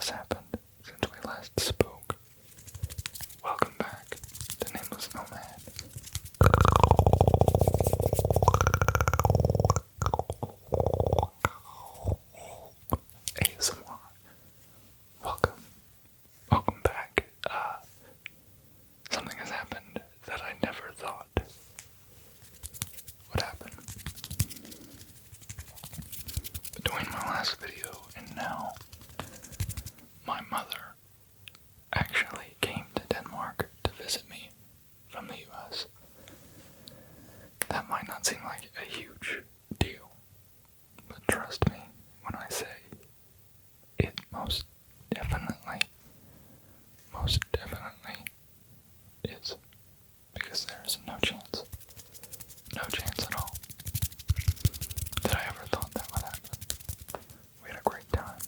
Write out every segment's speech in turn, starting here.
has happened since we last spoke. Welcome back to Nameless Nomad. ASMR. Welcome back. Something has happened that I never thought would happen. Between my last video and now, my mother actually came to Denmark to visit me from the US. That might not seem like a huge deal, but trust me when I say it most definitely is, because there is no chance at all that I ever thought that would happen. We had a great time.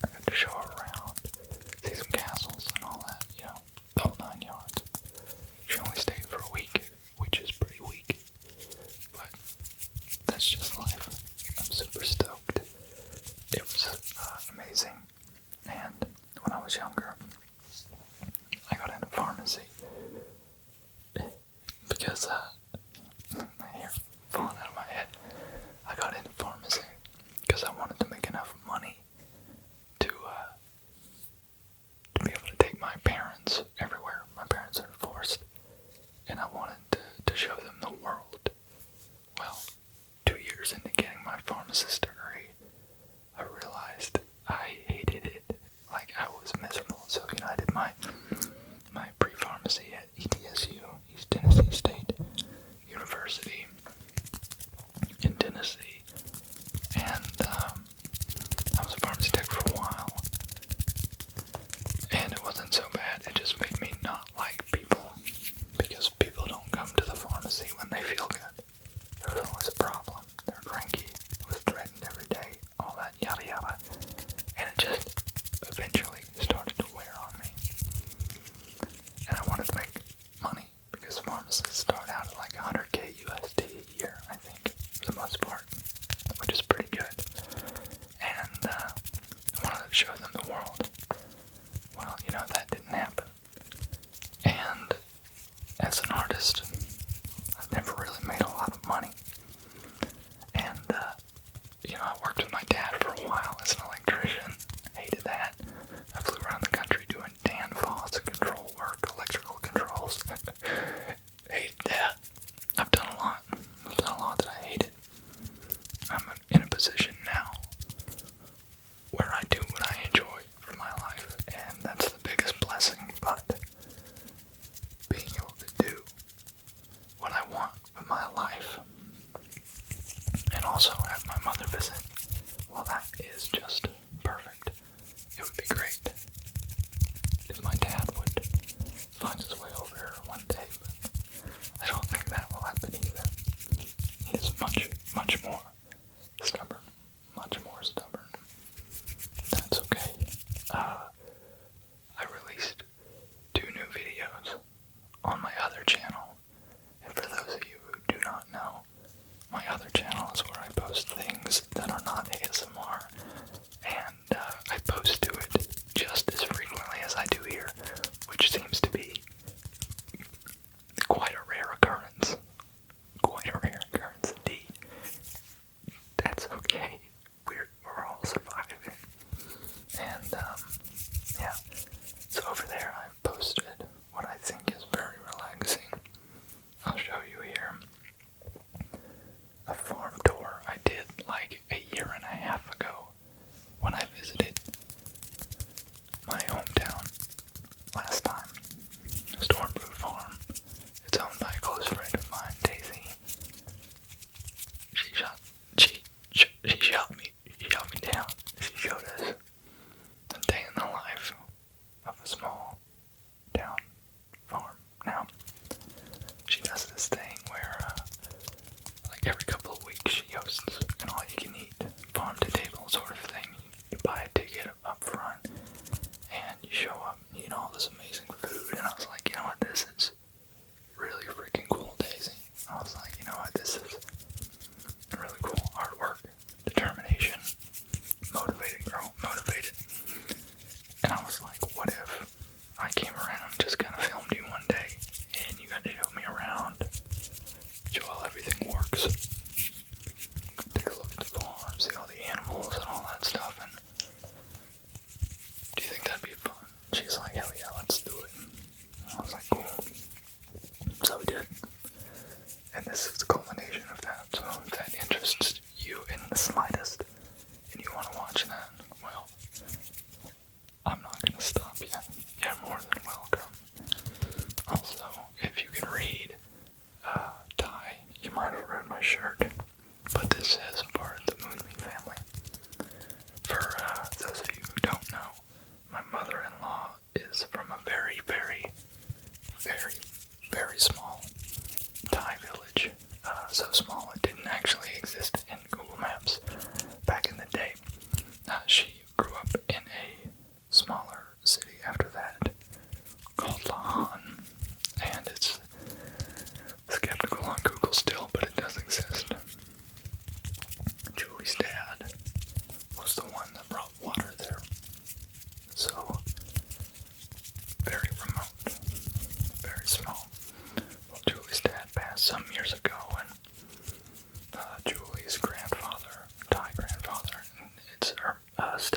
I got to show her around, see some castles and all that, the whole 9 yards. She only stayed for a week, which is pretty weak, but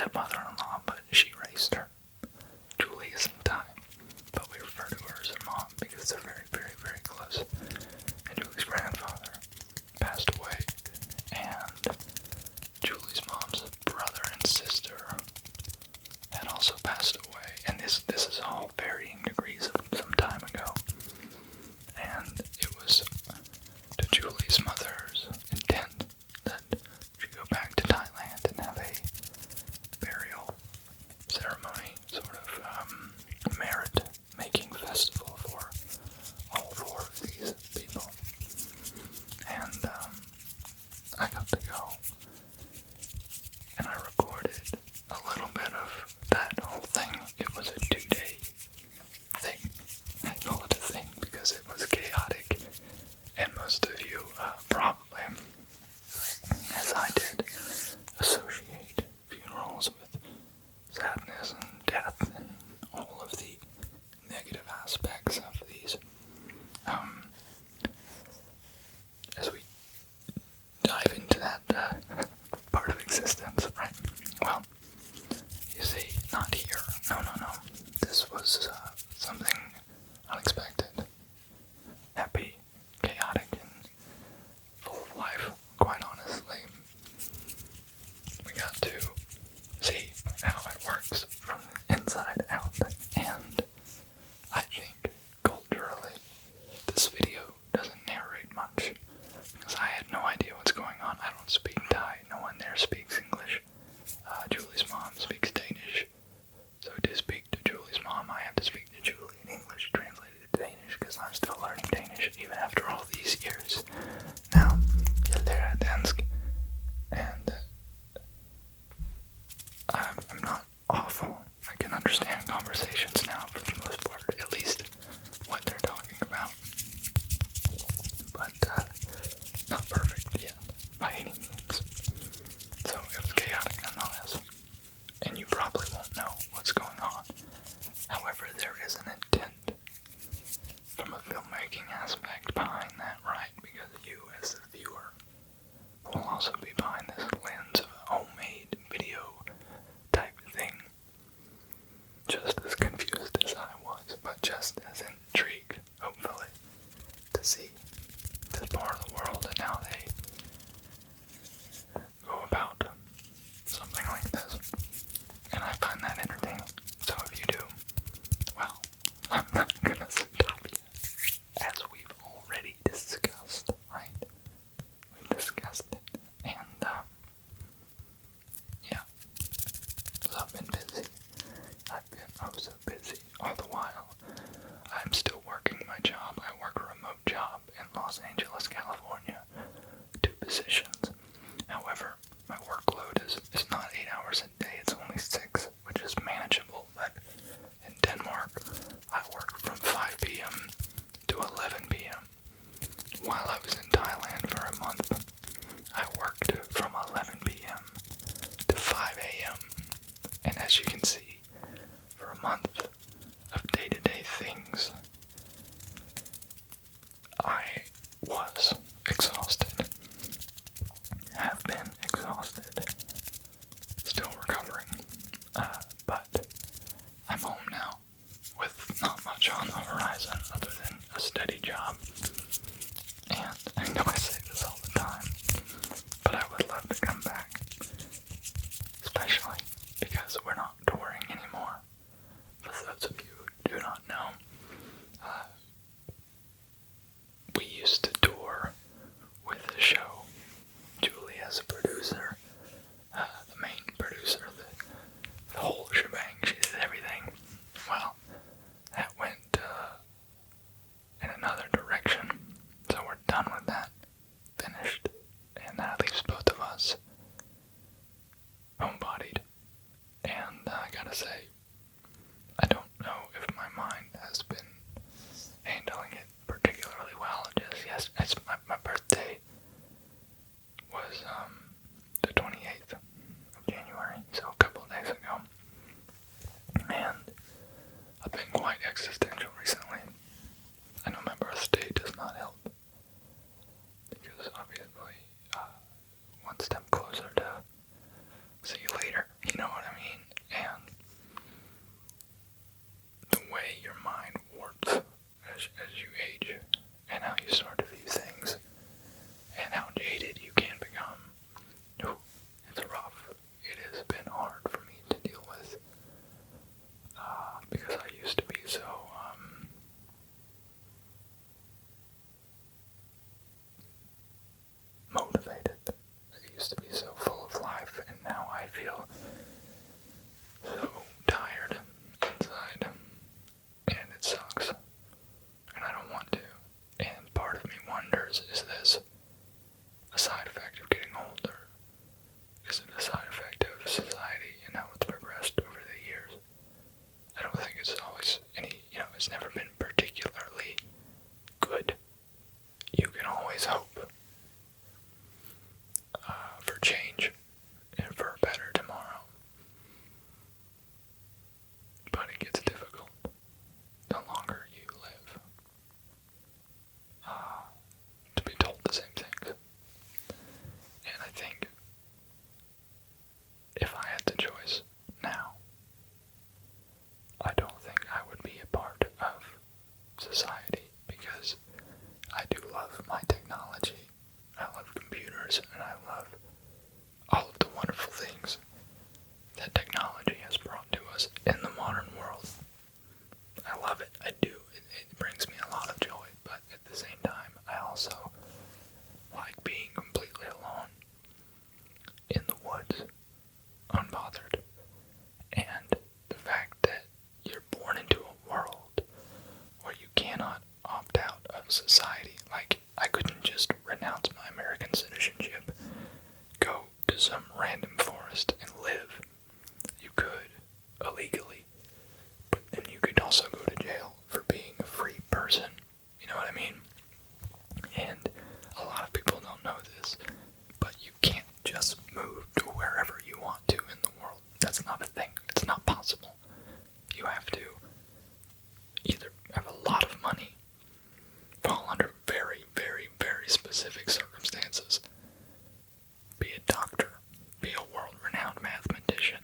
stepmother-in-law, but she raised her. Julie isn't Thai, but we refer to her as her mom because they're very, very, very close. And Julie's grandfather passed away, and Julie's mom's brother and sister had also passed away. And this is all varying degrees of some time ago. And it was to Julie's mother's intent that she go back to Thailand and have a burial ceremony, sort of merit-making festival for all four of these people. And I got to go, and I recorded a little bit of that whole thing. It was a 2-day thing. I call it a thing because it was chaotic, and most of you probably, as I did, associate funerals with sadness and death and all of the negative aspects of these. As we dive into that part of existence, right? Well, you see, not here. No. This was something unexpected, happy, chaotic, and full of life, quite honestly. We got to see how it works from the inside out, and I think culturally this video doesn't narrate much because I had no idea what's going on. I don't speak Thai, no one there speaks English. Julie's mom speaks Danish, so to speak to Julie's mom I have to speak to Julie in English translated to Danish because I'm still learning Danish even after all these years. Now, jeg lærer dansk, and I'm not awful. I can understand conversations now for the most part, at least what they're talking about. But not perfect yet, by any means. So it was chaotic nonetheless. And you probably won't know what's going on. However, there is an intent from a filmmaking aspect behind that, right? Because you, as the viewer, will also be behind this lens of a homemade video type thing. Just as confused as I was, but just as intrigued, hopefully, to see this part of the world and how they go about something like this. And I find that entertaining. So if you do, well, I'm not gonna stop you. As we've already discussed, right? We've discussed it. And, yeah. So I've been busy. I've been so busy. All the while, I'm still working my job. I work a remote job in Los Angeles, California. 2 positions. However, my workload is not 8 hours a day. It's only 6, which is manageable. But in Denmark, I work from 5 p.m. to 11 p.m. While I was in Thailand for a month, I worked from 11 p.m. to 5 a.m. And as you can see, for a month of day-to-day things, I was exhausted. Have been exhausted. Still recovering. But I'm home now with not much on the horizon other than a steady job. And I know I say this all the time, but I would love to come back. Especially because we're not touring anymore. For those of you who do not know, we used to tour with the show. Julie as a producer, the main producer, the whole shebang. She did everything. Well, that went in another direction, so we're done with that. Finished. And that leaves both of us homebodied. And I gotta say, I don't know if my mind has been handling it particularly well. It's my birthday was the 28th of January, so a couple of days ago. And I've been quite existential recently. I know my birthday does not help, because obviously one step closer to see you later, you know what I mean? because in the modern world, I love it. I do. It brings me a lot of joy, but at the same time, I also like being completely alone in the woods, unbothered. And the fact that you're born into a world where you cannot opt out of society. Like, I couldn't just renounce my American citizenship, go to some random forest and live. You could, illegally, but then you could also go to jail for being a free person. You know what I mean? And a lot of people don't know this, but you can't just move to wherever you want to in the world. That's not a thing. It's not possible. You have to either have a lot of money, fall under very, very, very specific circumstances, be a doctor, be a world-renowned mathematician,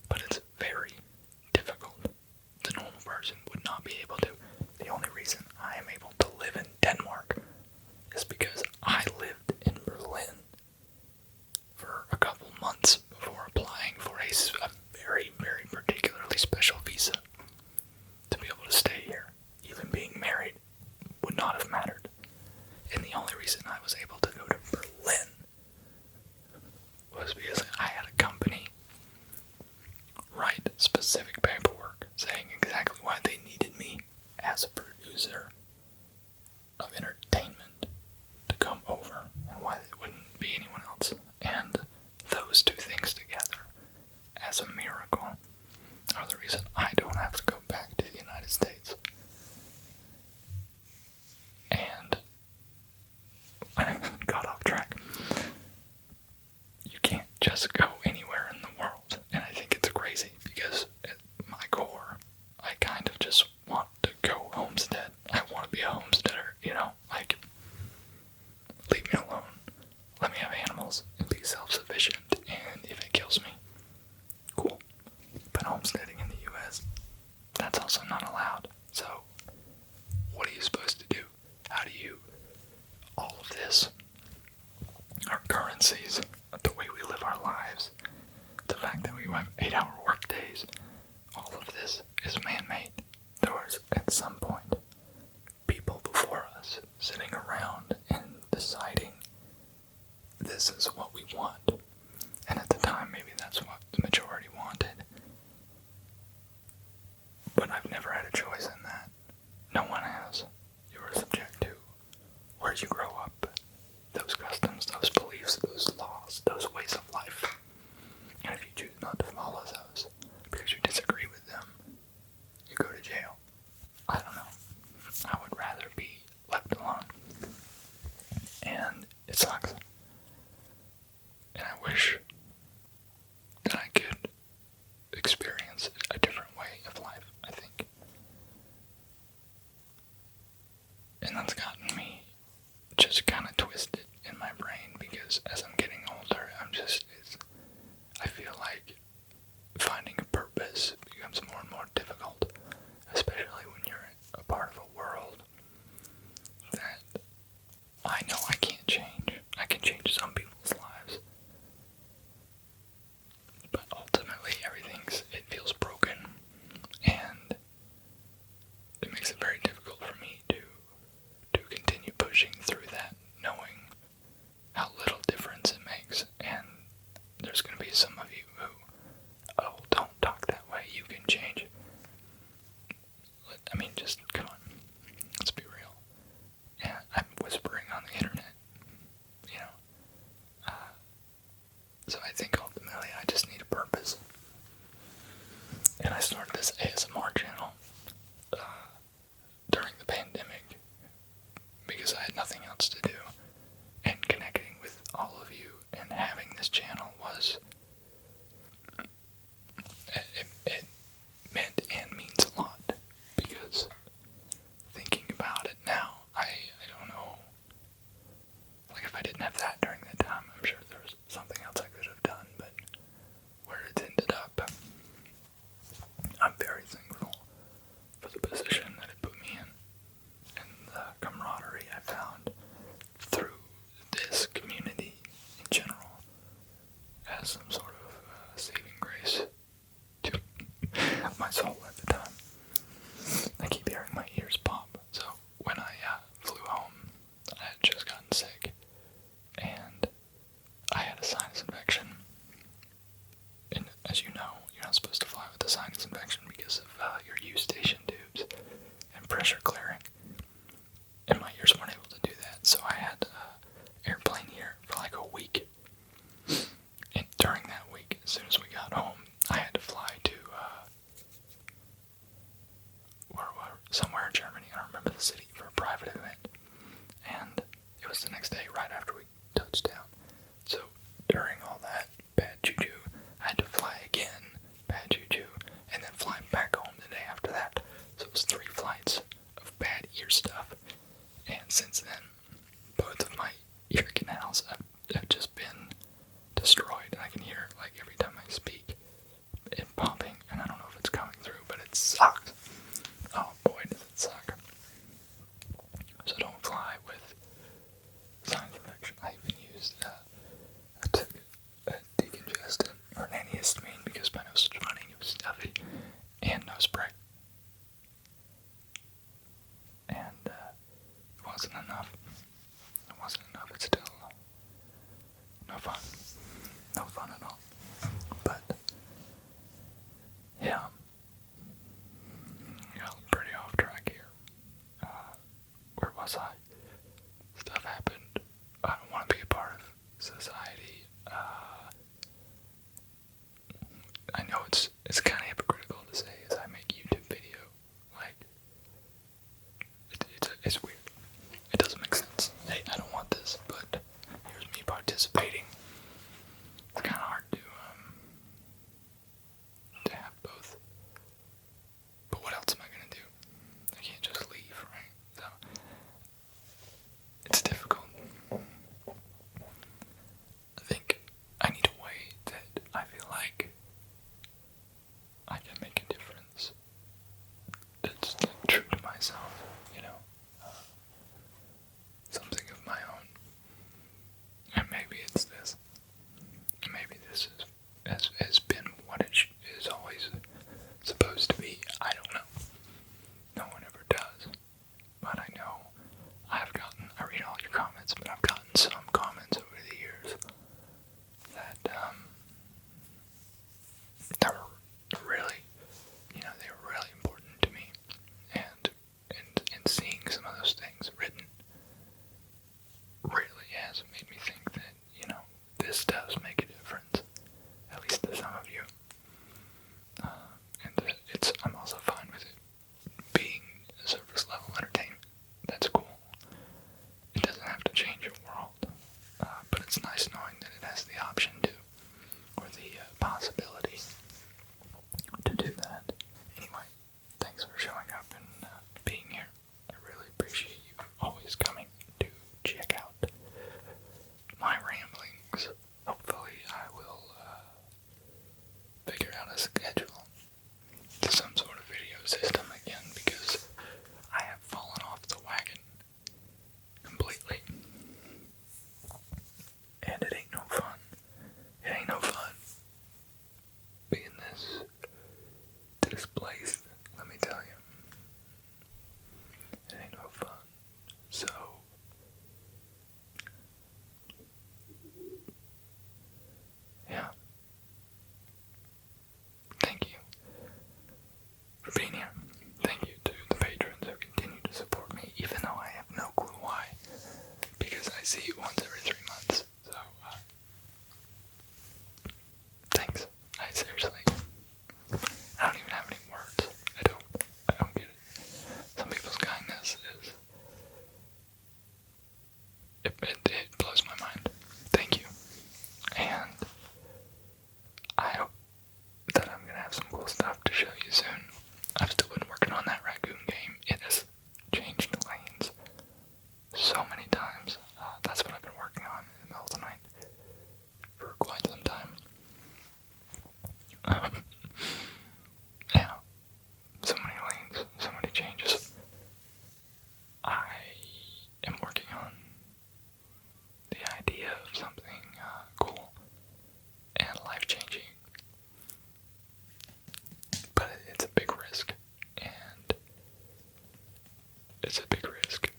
but it's very difficult. The normal person would not be able to. The only reason I am able to live in Denmark is because I lived in Berlin for a couple months before applying for a very, very particularly special visa to be able to stay here. Even being married would not have mattered. And the only reason I was able to go to Berlin was because I had a company write specific paperwork saying exactly why they needed me as a producer of entertainment to come over and why it wouldn't be anyone else. And those two things together, as a miracle, are the reason I don't have to go back to the United States. And I got off track. You can't just go anywhere in the world, and I think it's crazy because at my core, I kind of just want to go homestead. I want to be a homesteader, you know, like, leave me alone, let me have animals and be self-sufficient, and if it kills me, cool. But homesteading in the US, that's also not allowed. So what are you supposed to do? How do you, all of this, our currencies, the way we live our lives, the fact that we have 8-hour work days, all of this is man-made. There was, at some point, people before us sitting around and deciding this is what we want. And at the time, maybe that's what the majority wanted. But I've never had a choice in that. No one has. You are subject to where you grow up, those customs, those beliefs, those laws, those ways of life. And if you choose not to follow those because you disagree with them, you go to jail. I don't know. I would rather be left alone. And it sucks. And I wish that I could experience a different way of life, I think. And that's gotten me just kind of twisted in my brain because as I'm getting older, I feel like finding a purpose becomes more and more difficult, especially when you're a part of a world that I know I can't change. I can change some people's lives, but ultimately it feels broken, and it makes it very difficult for me to continue pushing through that, knowing how little difference it makes. And there's going to be some of you who, oh, don't talk that way, you can change. I mean, just, come on, let's be real. Yeah, I'm whispering on the internet, you know, as you know, you're not supposed to fly with a sinus infection because of your eustachian tubes and pressure clearing. And my ears weren't able to do that, so I had airplane here for like a week. And during that week, as soon as we got home, I had to fly to somewhere in Germany. I don't remember the city, for a private event. And it was the next day, right after we touched down. So during all that bad juju, I had to fly again, bad juju, and then fly back home the day after that. So it was 3 flights of bad ear stuff. And since then, both of my ear canals have just been destroyed. And I can hear it like every time I speak, it popping, and I don't know if it's coming through, but it sucks. Oh boy, does it suck. So don't fly with sinus infection. I even used I took a decongestant or an antihistamine because my nose was running, it was stuffy, and nose spray. And it wasn't enough. It wasn't enough. It's still no fun. No fun at all. But yeah, got pretty off track here. Where was I? Stuff happened. I don't want to be a part of society. I know it's kind of hypocritical to say as I make YouTube video. Like, it's weird. It doesn't make sense. Hey, I don't want this, but here's me participating. It's kind of hard to have both. But what else am I gonna do? I can't just leave, right? So it's difficult. I think I need a way that I feel like I can make a difference. That's like, true to myself, you know. Something of my own. And maybe it's this. Maybe this has been what it is always supposed to be. I don't know. No one ever does. But I know I read all your comments, but I've gotten some comments over the years that really, they were really important to me. And seeing some of those things written really has made me think that, this does make a difference, at least to some of you. And I'm also fine with it being surface level entertainment. That's cool. It doesn't have to change your world, but it's nice knowing that it has the option to, or the possibility to do that. Anyway, thanks for showing up and being here. I really appreciate you always coming to check out my ramblings. Hopefully I will figure out a schedule to some sort of video system again, because I have fallen off the wagon completely. And it ain't no fun. It ain't no fun being this displaced, let me tell you. It ain't no fun. So yeah. Thank you for being here. Thank you to the patrons who continue to support me, even though I have no clue why. Because I see you once every 3 months. So, thanks. I seriously, I don't even have any words. I don't get it. Some people's kindness is, it blows my mind. Thank you. And I hope that I'm going to have some cool stuff to show you soon. I've still been working on that raccoon game. It has changed lanes so many times. That's what I've been working on in the middle of the night for quite some time. Yeah, so many lanes, so many changes. I am working on the idea of something cool and life-changing. But it's a big risk, and it's a big risk.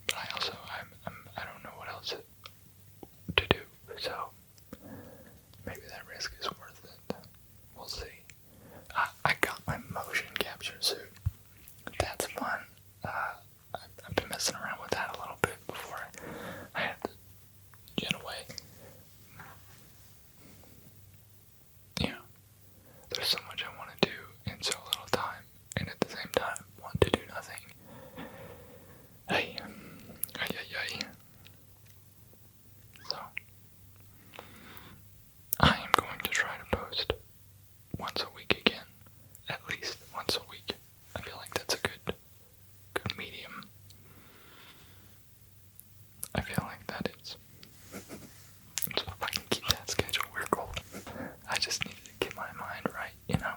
But I also, I don't know what else to do, so maybe that risk is worth it. sculpture suit. That's fun. I've been messing around with that a little bit before I had to get away. Yeah, there's so much I want to do in so little time, and at the same time want to do nothing. Hey, So, I am going to try to post once a week again, at least once a week. I feel like that's a good medium. I feel like that is. So if I can keep that schedule, we're golden. I just need to get my mind right, you know?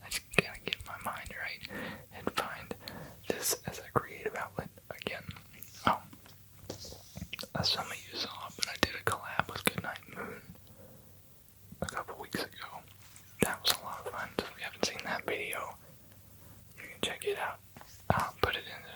I just gotta get my mind right and find this as a creative outlet again. Oh, as some of you saw, but I did a collab with Goodnight Moon a couple weeks ago. That was a lot of fun. So if you haven't seen that video, you can check it out. I'll put it in the